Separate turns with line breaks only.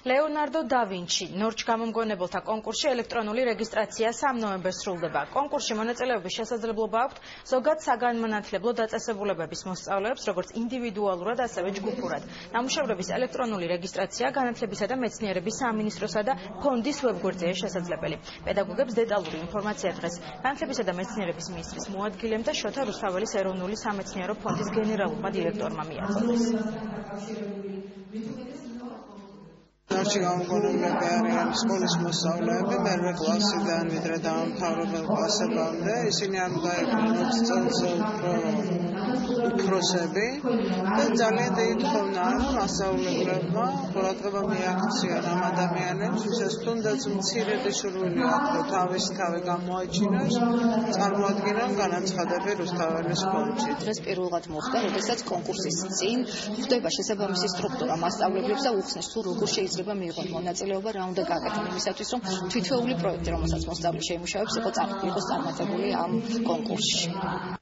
ლეონარდო და ვინჩი ნორჩ გამომგონებელთა კონკურსში ელექტრონული რეგისტრაცია 3 ნოემბერს სრულდება. კონკურსში მონაწილეობის შესაძლებლობა აქვთ ზოგად საგანმანათლებლო დაწესებულებების მოსწავლეებს, როგორც ინდივიდუალურად, ასევე ჯგუფურად. ნამუშევრების ელექტრონული რეგისტრაცია განათლებისა და მეცნიერების სამინისტროსა და ფონდის ვებგვერდზეა შესაძლებელი. პედაგოგებს დეტალური ინფორმაცია დღეს განათლებისა და მეცნიერების მინისტრის მოადგილემ და შოთა რუსთაველის ეროვნული სამეცნიერო ფონდის გენერალურმა დირექტორმა მიაწოდეს.
ნორჩი გამომგონებლები არიან სკოლის მოსწავლეები მერვე კლასიდან ვიდრე დაამთავრებელ კლასებამდე. ისინი არ უნდა იყვნენ 20 წელზე უფროსები და ძალიან დიდი თხოვნა აქვს მასწავლებლებმა ყურადღება მიაქციან ამ ადამიანებს, ვისაც თუნდაც მცირედი სურვილი აქვს თავისი თავი გამოაჩინოს, წარმოადგინონ განაცხადები რუსთაველის ფონდში.
დღეს პირველად მოხდა, როდესაც კონკურსის წინ ხდება შესაბამისი სტრუქტურა მასწავლებლებს და უხსნის თუ როგორ შეიძლება მიიღონ მონაწილეობა, რა უნდა გაკეთონ იმისათვის, რომ თითოეული პროექტი, რომელსაც მოსწავლე შეიმუშავებს, იყოს წარმატებული ამ კონკურსში.